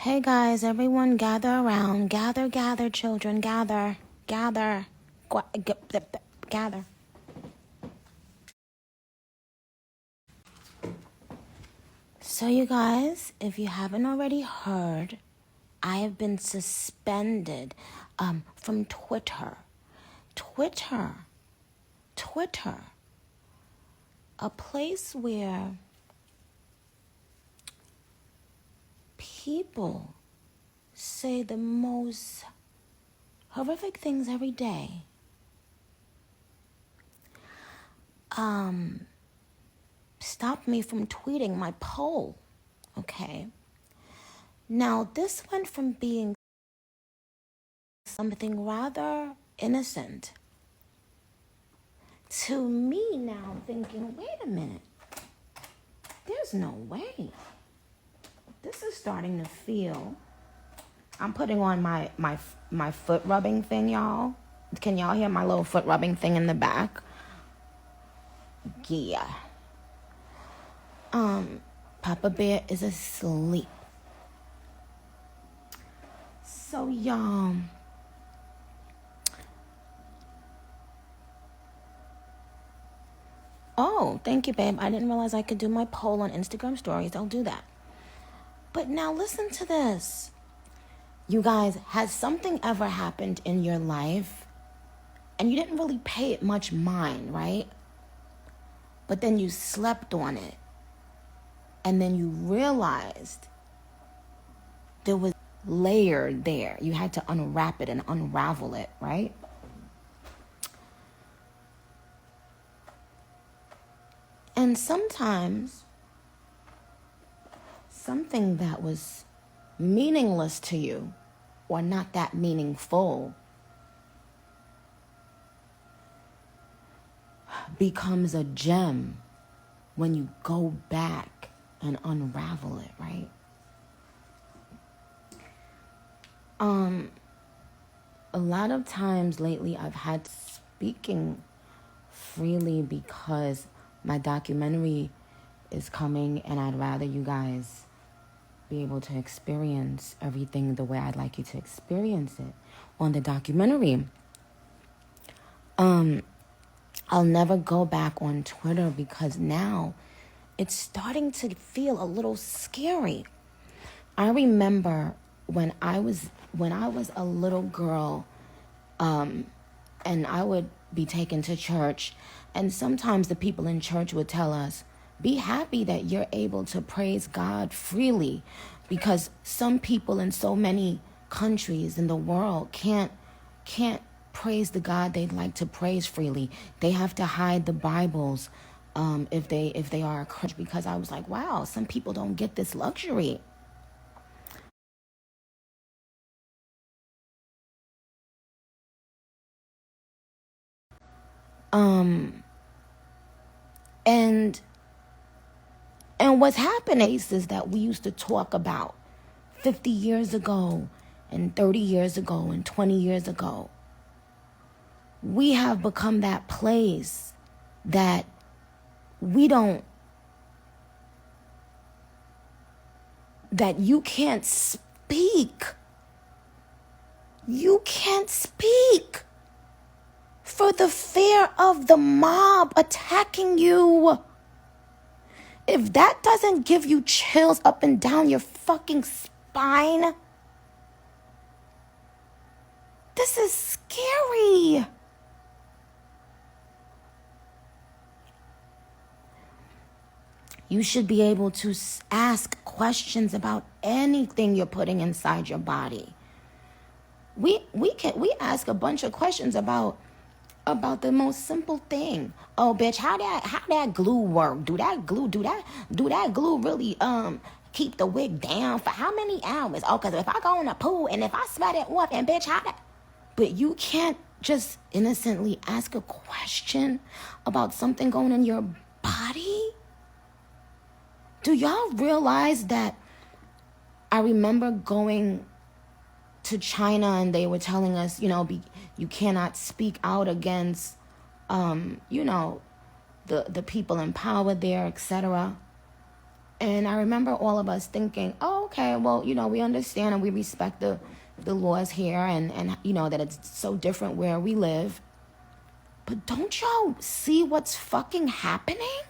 Hey guys, everyone gather around. Gather, children, gather. Gather. Gather. So you guys, if you haven't already heard, I have been suspended from Twitter. Twitter. A place where people say the most horrific things every day. Stopped me from tweeting my poll, okay? Now, this went from being something rather innocent to me now thinking, wait a minute, there's no way. This is starting to feel, I'm putting on my foot rubbing thing, y'all. Can y'all hear my little foot rubbing thing in the back? Yeah. Papa Bear is asleep. So, y'all, oh, thank you, babe. I didn't realize I could do my poll on Instagram stories. I'll do that. But now listen to this. You guys, has something ever happened in your life and you didn't really pay it much mind, right? But then you slept on it. And then you realized there was layered there. You had to unwrap it and unravel it, right? And sometimes something that was meaningless to you or not that meaningful becomes a gem when you go back and unravel it, right? A lot of times lately I've had speaking freely because my documentary is coming and I'd rather you guys be able to experience everything the way I'd like you to experience it on the documentary. I'll never go back on Twitter because now it's starting to feel a little scary. I remember when I was a little girl, and I would be taken to church, and sometimes the people in church would tell us, be happy that you're able to praise God freely, because some people in so many countries in the world can't praise the God they'd like to praise freely. They have to hide the Bibles if they are a Christian, because I was like, wow, some people don't get this luxury. And what's happening is that we used to talk about 50 years ago and 30 years ago and 20 years ago. We have become that place that that you can't speak. You can't speak for the fear of the mob attacking you. If that doesn't give you chills up and down your fucking spine, this is scary. You should be able to ask questions about anything you're putting inside your body. We ask a bunch of questions about the most simple thing. Oh, bitch, how that glue work? Do that glue really keep the wig down for how many hours? Oh, because if I go in the pool and if I sweat it off, and bitch, how that? But you can't just innocently ask a question about something going in your body. Do y'all realize that I remember going to China and they were telling us, you cannot speak out against, the people in power there, etc. And I remember all of us thinking, oh, okay, well, we understand and we respect the laws here and that it's so different where we live. But don't y'all see what's fucking happening?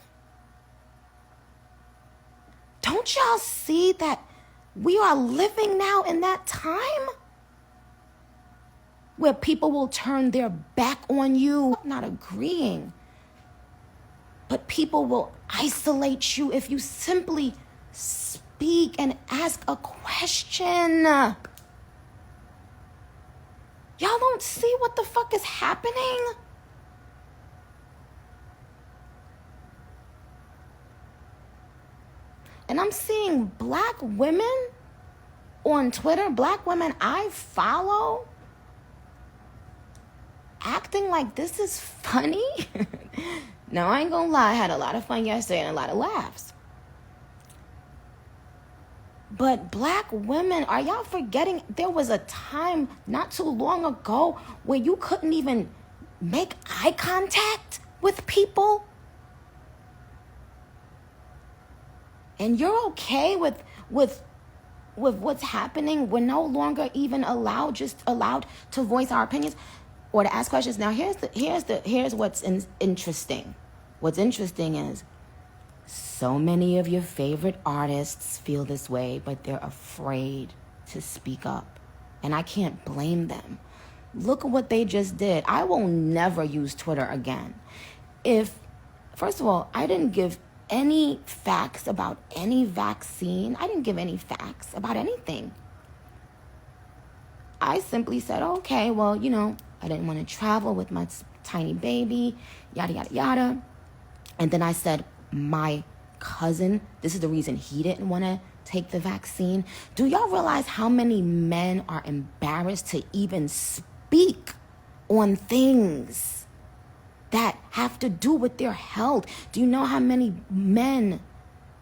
Don't y'all see that we are living now in that time where people will turn their back on you, not agreeing, but people will isolate you if you simply speak and ask a question. Y'all don't see what the fuck is happening? And I'm seeing black women on Twitter, black women I follow, acting like this is funny. Now, I ain't gonna lie, I had a lot of fun yesterday and a lot of laughs. But black women, are y'all forgetting there was a time not too long ago where you couldn't even make eye contact with people? And you're okay with what's happening? We're no longer even allowed to voice our opinions or to ask questions. Now, here's what's interesting. What's interesting is so many of your favorite artists feel this way, but they're afraid to speak up. And I can't blame them. Look at what they just did. I will never use Twitter again. First of all, I didn't give any facts about any vaccine. I didn't give any facts about anything. I simply said, okay, well, I didn't want to travel with my tiny baby, yada, yada, yada. And then I said, my cousin, this is the reason he didn't want to take the vaccine. Do y'all realize how many men are embarrassed to even speak on things that have to do with their health? Do you know how many men,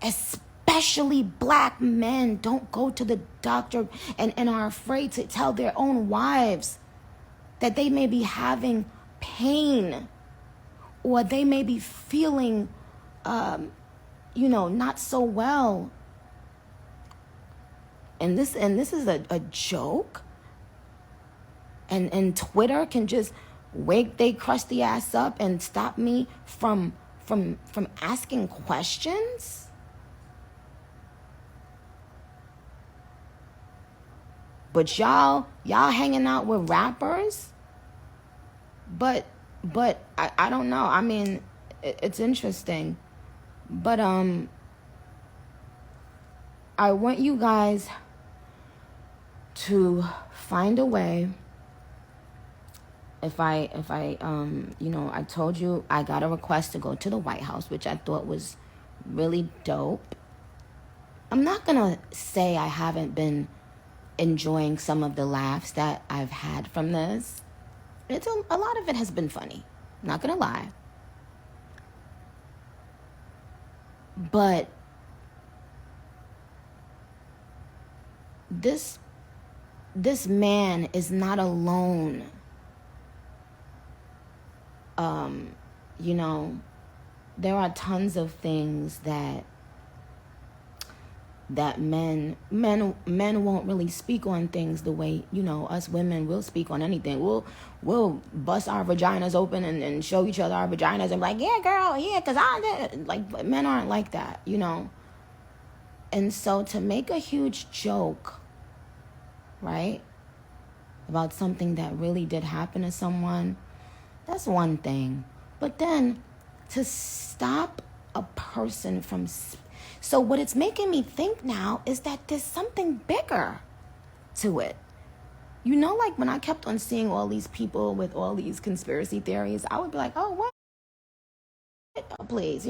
especially black men, don't go to the doctor and are afraid to tell their own wives that they may be having pain or they may be feeling, not so well? And this is a joke? And Twitter can just wake they crusty ass up and stop me from asking questions? But y'all hanging out with rappers? But I don't know. I mean, it's interesting. But I want you guys to find a way. I told you I got a request to go to the White House, which I thought was really dope. I'm not gonna say I haven't been enjoying some of the laughs that I've had from this. A lot of it has been funny, not gonna lie. But this man is not alone. There are tons of things that men won't really speak on things the way, us women will speak on anything. We'll bust our vaginas open and show each other our vaginas and be like, yeah, girl, yeah, because I did. Like, men aren't like that, And so to make a huge joke, right, about something that really did happen to someone, that's one thing. But then to stop a person from... So what it's making me think now is that there's something bigger to it. Like when I kept on seeing all these people with all these conspiracy theories, I would be like, oh, what? Oh, please,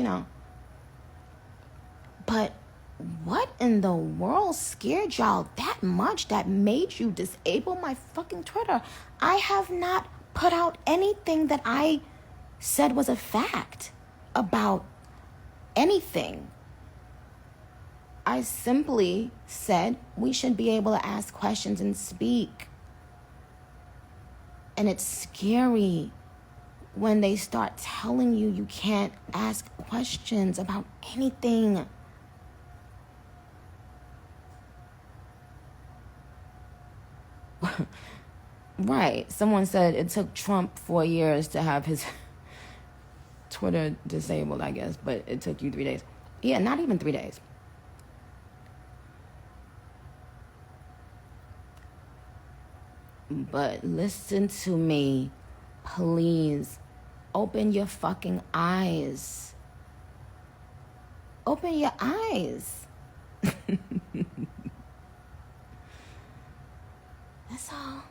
But what in the world scared y'all that much that made you disable my fucking Twitter? I have not put out anything that I said was a fact about anything. I simply said we should be able to ask questions and speak. And it's scary when they start telling you can't ask questions about anything. Right. Someone said it took Trump 4 years to have his Twitter disabled, I guess, but it took you 3 days. Yeah, not even 3 days. But listen to me, please. Open your fucking eyes. Open your eyes. That's all.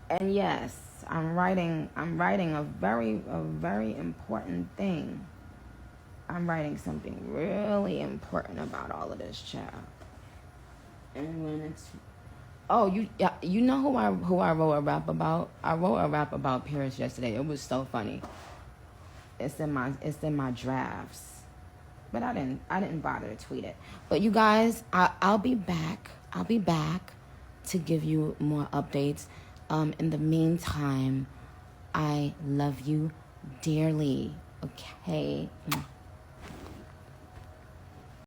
And yes, I'm writing a very important thing. I'm writing something really important about all of this, child. And when it's you know who I wrote a rap about? I wrote a rap about Paris yesterday. It was so funny. It's in my drafts, but I didn't bother to tweet it. But you guys, I'll be back. I'll be back to give you more updates. In the meantime, I love you dearly. Okay.